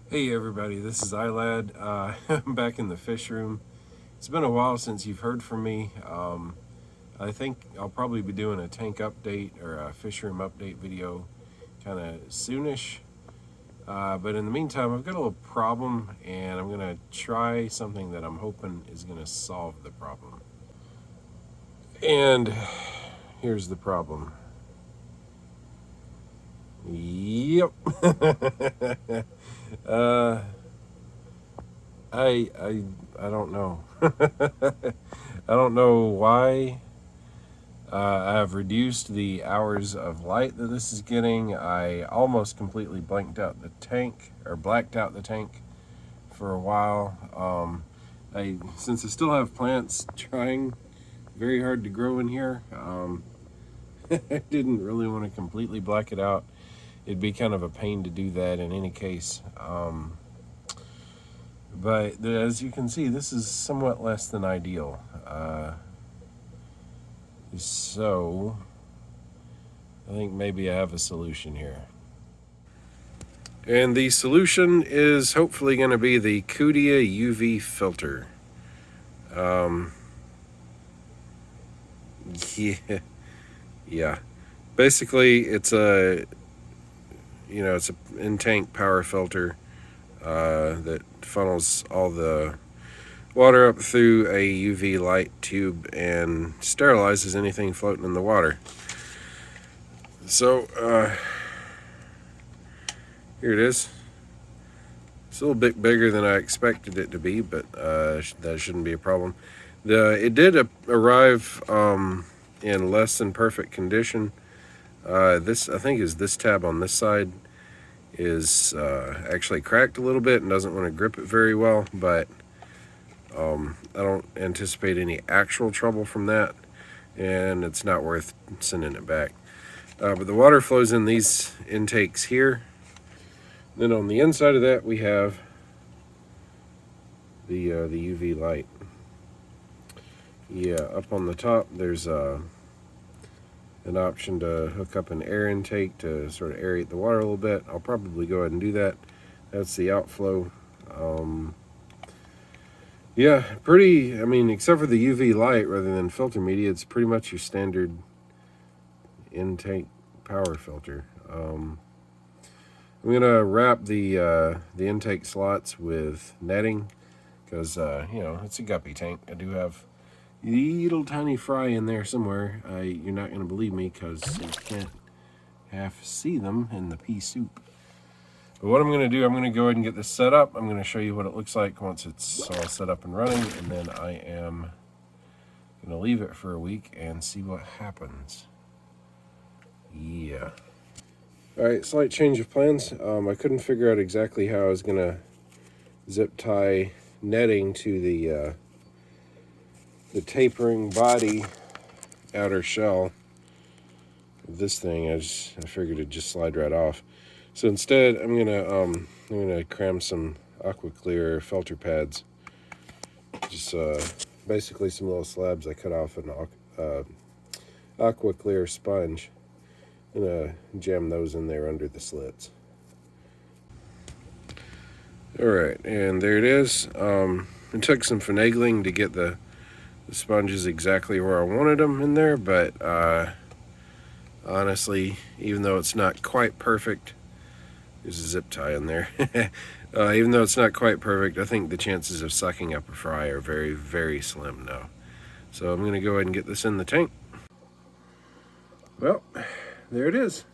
Hey everybody, this is iLad. I'm back in the fish room. It's been a while since you've heard from me. I think I'll probably be doing a tank update or a fish room update video kind of soonish. But in the meantime, I've got a little problem and I'm going to try something that I'm hoping is going to solve the problem. And here's the problem. Yep. uh, I don't know. I don't know why I've reduced the hours of light that this is getting. I almost completely blanked out the tank, or blacked out the tank for a while. Since I still have plants trying very hard to grow in here, I didn't really want to completely black it out. It'd be kind of a pain to do that in any case. But as you can see, this is somewhat less than ideal. So I think maybe I have a solution here. And the solution is hopefully going to be the COODIA UV filter. Yeah. Basically, it's a it's an in-tank power filter that funnels all the water up through a UV light tube and sterilizes anything floating in the water. So here it is. It's a little bit bigger than I expected it to be, but that shouldn't be a problem. It did arrive in less than perfect condition. This, I think, is this tab on this side is actually cracked a little bit and doesn't want to grip it very well, but I don't anticipate any actual trouble from that, and it's not worth sending it back. But the water flows in these intakes here. Then on the inside of that we have the UV light. Yeah, up on the top there's an option to hook up an air intake to sort of aerate the water a little bit. I'll probably go ahead and do that. That's the outflow. Yeah, pretty, I mean, except for the UV light rather than filter media, it's pretty much your standard intake power filter. I'm gonna wrap the intake slots with netting because it's a guppy tank. I do have a little tiny fry in there somewhere. You're not gonna believe me because you can't half see them in the pea soup. But what I'm going to do, I'm going to go ahead and get this set up. I'm going to show you what it looks like once it's all set up and running, and then I am going to leave it for a week and see what happens. Yeah. Alright, slight change of plans. I couldn't figure out exactly how I was going to zip tie netting to the tapering body outer shell of this thing. I figured it'd just slide right off. So instead, I'm gonna cram some aqua clear filter pads. Just basically some little slabs I cut off an aqua clear sponge. I'm gonna jam those in there under the slits. All right, and there it is. It took some finagling to get the sponges exactly where I wanted them in there, but honestly, even though it's not quite perfect, there's a zip tie in there. Even though it's not quite perfect, I think the chances of sucking up a fry are very, very slim now. So I'm going to go ahead and get this in the tank. Well, there it is.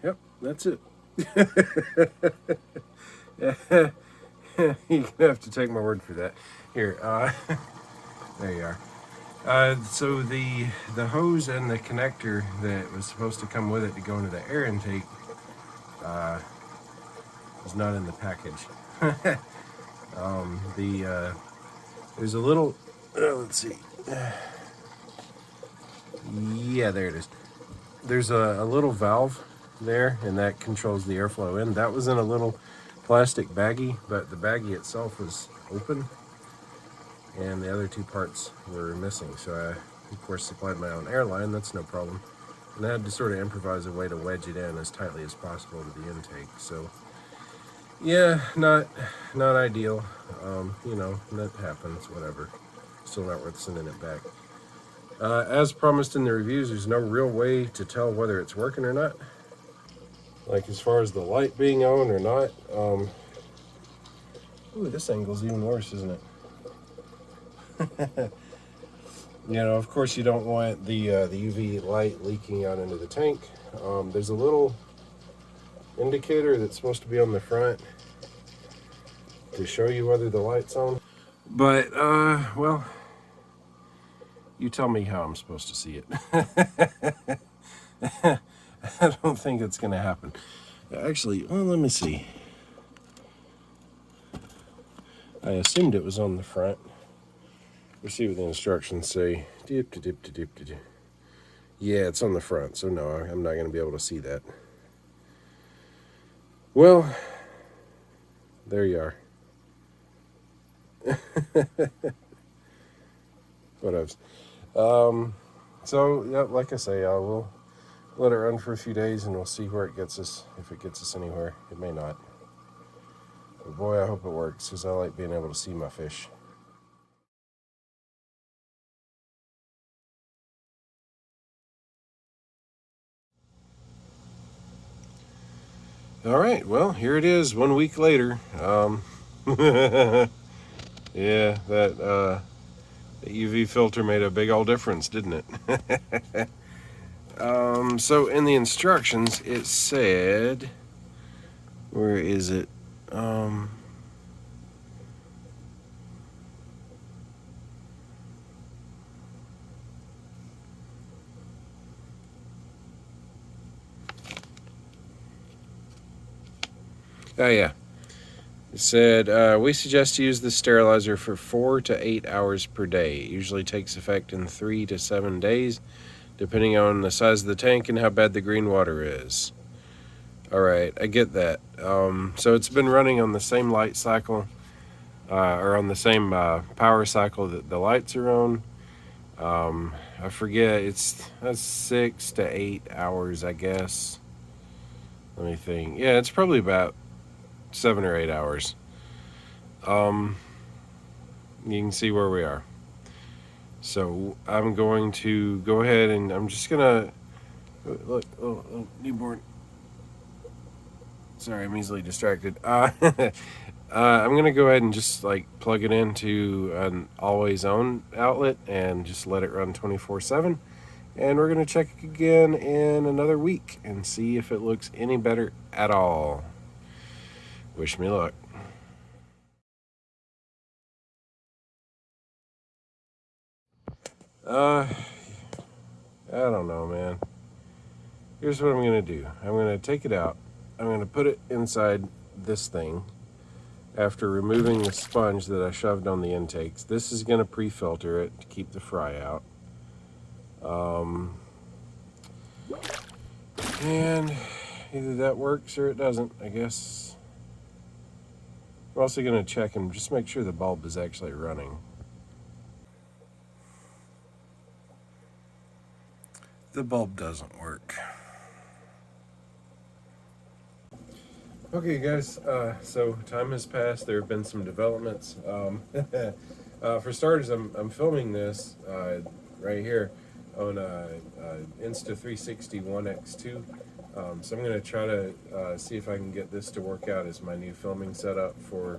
Yep, that's it. You're going to have to take my word for that. Here, there you are. So the hose and the connector that was supposed to come with it to go into the air intake is not in the package. There's a little, let's see. Yeah, there it is. There's a little valve there, and that controls the airflow in. That was in a little plastic baggie, but the baggie itself was open, and the other two parts were missing. So I, of course, supplied my own airline. That's no problem. And I had to sort of improvise a way to wedge it in as tightly as possible to the intake. So Yeah, not ideal. You know, that happens, whatever. Still not worth sending it back. As promised in the reviews, there's no real way to tell whether it's working or not. Like as far as the light being on or not. Ooh, this angle's even worse, isn't it? You know, of course, you don't want the UV light leaking out into the tank. There's a little indicator that's supposed to be on the front to show you whether the light's on. But, well, you tell me how I'm supposed to see it. I don't think it's going to happen. Actually, well, let me see. I assumed it was on the front. Let's see what the instructions say. Yeah, it's on the front, so no, I'm not going to be able to see that. Well, there you are. Whatevs. So, yeah, like I say, I will let it run for a few days and we'll see where it gets us, if it gets us anywhere. It may not. But boy, I hope it works, because I like being able to see my fish. All right, well, here it is 1 week later. Yeah, that UV filter made a big old difference, didn't it? So in the instructions, it said, where is it? Oh, yeah. It said, we suggest to use the sterilizer for 4 to 8 hours per day. It usually takes effect in 3 to 7 days, depending on the size of the tank and how bad the green water is. All right, I get that. So it's been running on the same light cycle, or on the same power cycle that the lights are on. I forget, that's 6 to 8 hours, I guess. Let me think. Yeah, it's probably about 7 or 8 hours. You can see where we are. So I'm going to go ahead and I'm just gonna look. Oh, newborn. Sorry, I'm easily distracted. I'm gonna go ahead and just like plug it into an always on outlet and just let it run 24/7. And we're gonna check again in another week and see if it looks any better at all. Wish me luck. I don't know, man. Here's what I'm gonna do. I'm gonna take it out. I'm gonna put it inside this thing after removing the sponge that I shoved on the intakes. This is gonna pre-filter it to keep the fry out. And either that works or it doesn't, I guess. I'm also gonna check and just make sure the bulb is actually running. The bulb doesn't work. Okay, guys, so time has passed. There have been some developments. For starters, I'm filming this right here on Insta360 1X2. So I'm going to try to see if I can get this to work out as my new filming setup for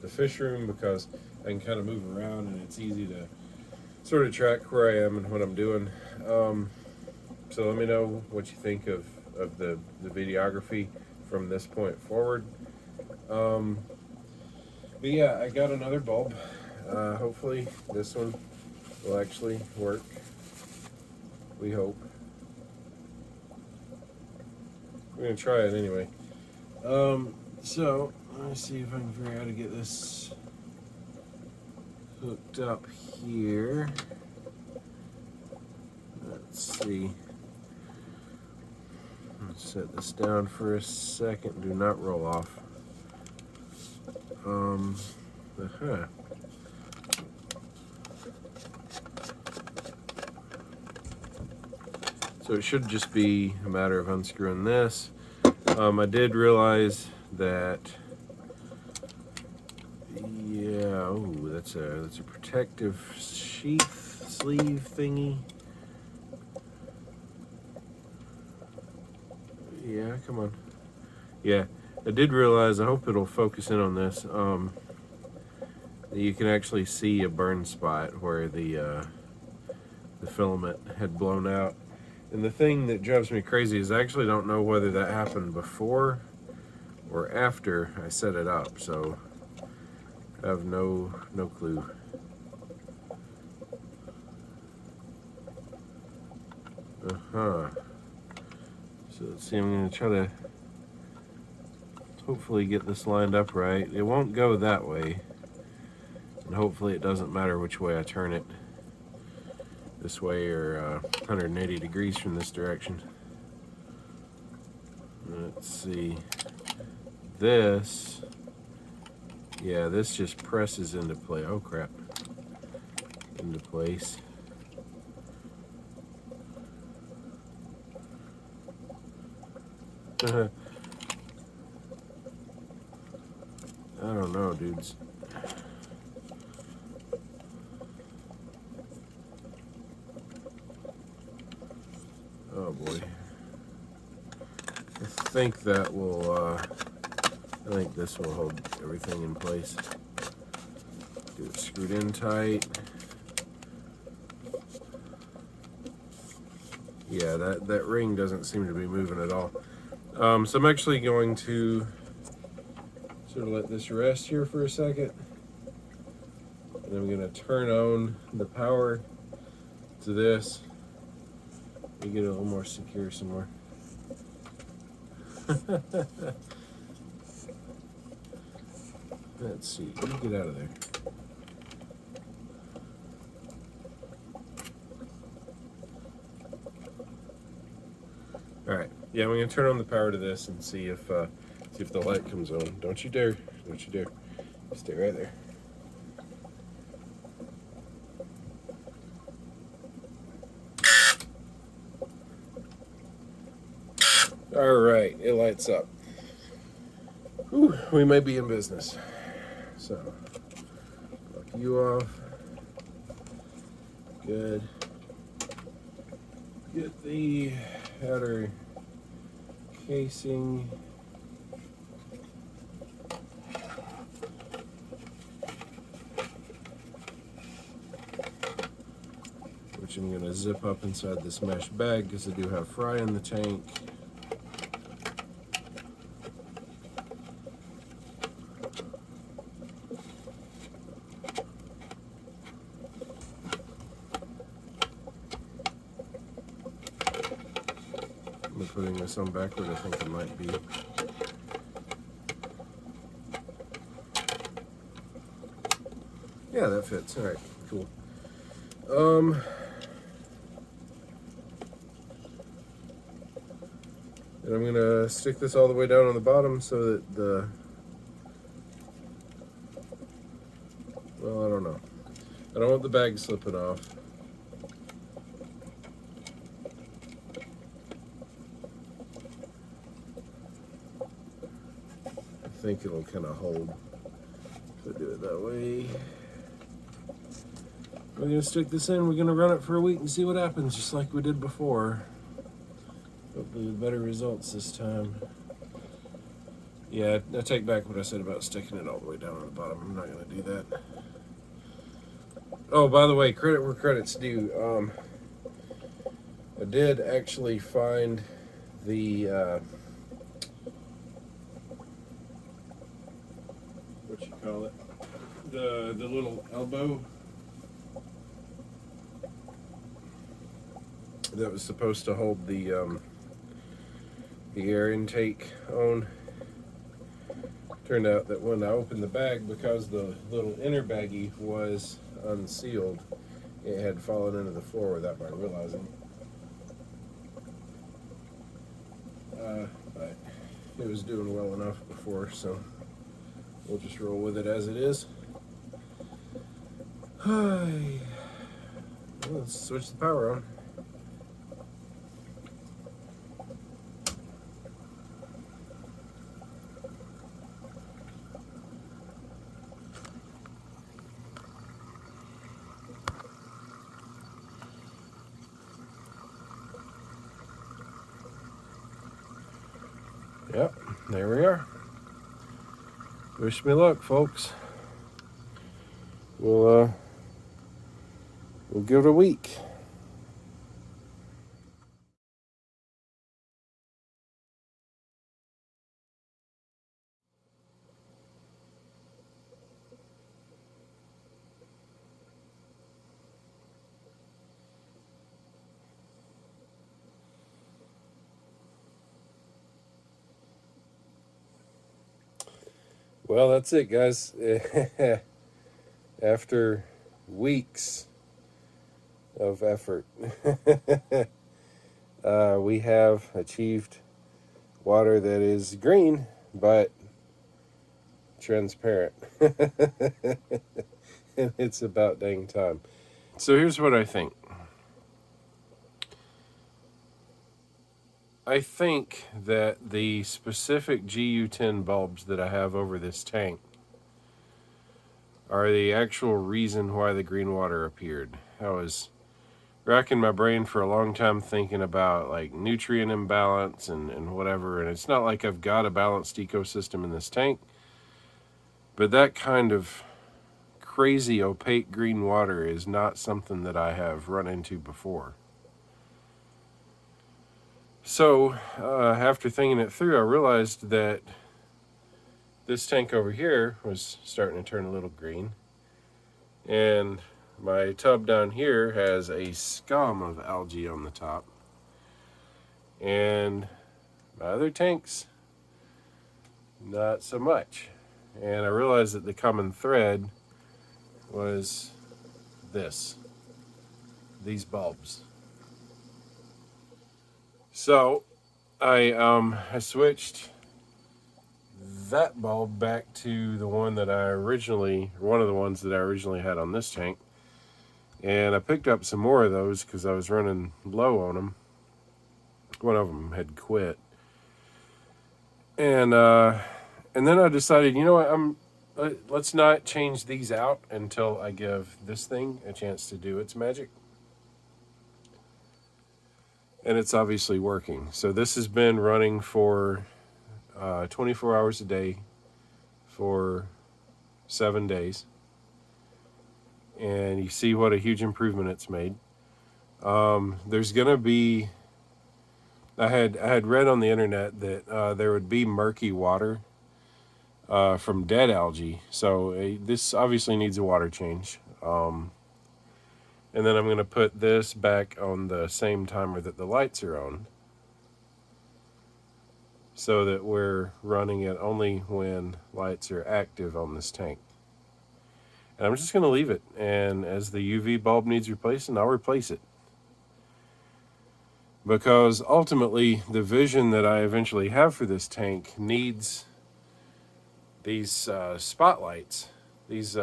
the fish room, because I can kind of move around and it's easy to sort of track where I am and what I'm doing. So let me know what you think of the videography from this point forward. But yeah, I got another bulb. Hopefully this one will actually work. We hope. We're gonna try it anyway. So let me see if I can figure out how to get this hooked up here. Let's see. Let's set this down for a second. Do not roll off. So it should just be a matter of unscrewing this. I did realize that Yeah, oh, that's a protective sheath sleeve thingy. Yeah, come on. Yeah, I did realize, I hope it'll focus in on this, you can actually see a burn spot where the filament had blown out. And the thing that drives me crazy is I actually don't know whether that happened before or after I set it up, so I have no clue. So let's see, I'm going to try to hopefully get this lined up right. It won't go that way, and hopefully it doesn't matter which way I turn it, this way or 180 degrees from this direction. Let's see, this, yeah, this just presses into play. Oh crap, into place. I don't know, dudes. Oh boy. I think that will, I think this will hold everything in place. Get it screwed in tight. Yeah, that ring doesn't seem to be moving at all. So I'm actually going to sort of let this rest here for a second. And I'm going to turn on the power to this. We get it a little more secure somewhere. Let's see, you get out of there. All right, yeah, I'm gonna turn on the power to this and see if the light comes on. Don't you dare! Don't you dare! Stay right there. All right, it lights up. Whew, we may be in business. So, lock you off. Good. Get the outer casing. Which I'm going to zip up inside this mesh bag because I do have fry in the tank. I'm putting this on backward, I think it might be. Yeah, that fits. All right, cool. And I'm gonna stick this all the way down on the bottom so that well, I don't know. I don't want the bag slipping off. I think it'll kind of hold if I do it that way. We're gonna stick this in, we're gonna run it for a week and see what happens, just like we did before. Hopefully with better results this time. Yeah, I take back what I said about sticking it all the way down on the bottom. I'm not gonna do that. Oh, by the way, credit where credit's due. I did actually find the what you call it? The little elbow that was supposed to hold the air intake on. Turned out that when I opened the bag, because the little inner baggie was unsealed, it had fallen into the floor without my realizing. But it was doing well enough before, so we'll just roll with it as it is. Let's switch the power on. Yep, there we are. Wish me luck, folks. We'll give it a week. Well, that's it, guys. After weeks of effort, we have achieved water that is green, but transparent. And it's about dang time. So here's what I think. I think that the specific GU10 bulbs that I have over this tank are the actual reason why the green water appeared. I was racking my brain for a long time thinking about like nutrient imbalance and whatever, and it's not like I've got a balanced ecosystem in this tank, but that kind of crazy opaque green water is not something that I have run into before. So after thinking it through, I realized that this tank over here was starting to turn a little green, and my tub down here has a scum of algae on the top, and my other tanks, not so much. And I realized that the common thread was these bulbs. So I switched that bulb back to the one that one of the ones that I originally had on this tank, and I picked up some more of those because I was running low on them. One of them had quit, and then I decided, you know what, let's not change these out until I give this thing a chance to do its magic. And it's obviously working. So this has been running for 24 hours a day for 7 days. And you see what a huge improvement it's made. There's going to be... I had read on the internet that there would be murky water from dead algae. So this obviously needs a water change. And then I'm going to put this back on the same timer that the lights are on, so that we're running it only when lights are active on this tank. And I'm just going to leave it, and as the UV bulb needs replacing, I'll replace it. Because ultimately, the vision that I eventually have for this tank needs these spotlights. These...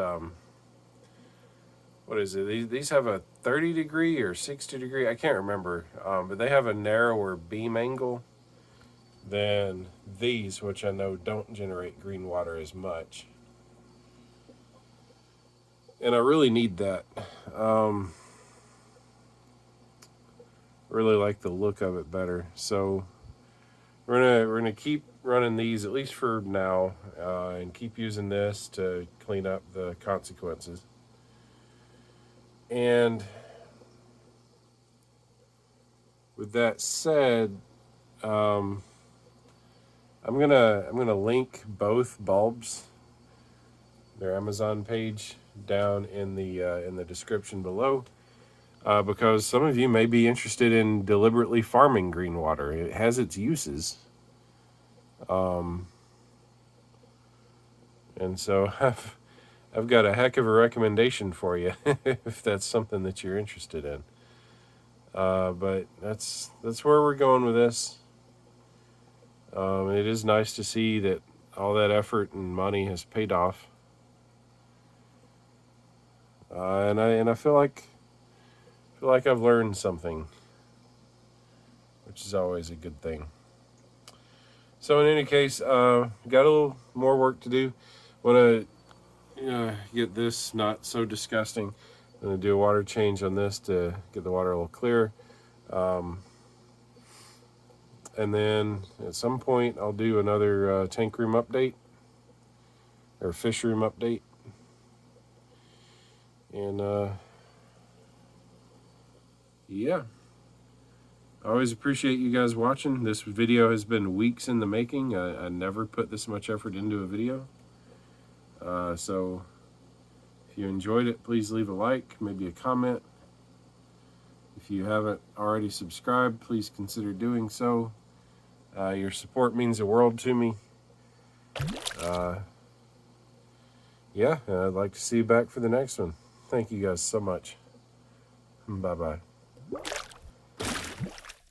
what is it? These have a 30 degree or 60 degree, I can't remember, but they have a narrower beam angle than these, which I know don't generate green water as much. And I really need that. Really like the look of it better. So we're gonna keep running these at least for now, and keep using this to clean up the consequences. And with that said, I'm gonna link both bulbs, their Amazon page, down in the description below, because some of you may be interested in deliberately farming green water. It has its uses, and so I've got a heck of a recommendation for you if that's something that you're interested in. But that's where we're going with this. It is nice to see that all that effort and money has paid off. And I feel like I've learned something, which is always a good thing. So in any case, got a little more work to do. Want to get this not so disgusting. I'm going to do a water change on this to get the water a little clearer. And then at some point I'll do another tank room update or fish room update. And yeah, I always appreciate you guys watching. This video has been weeks in the making. I never put this much effort into a video. So if you enjoyed it, please leave a like, maybe a comment. If you haven't already subscribed, please consider doing so. Your support means the world to me. Yeah, I'd like to see you back for the next one. Thank you guys so much. Bye-bye.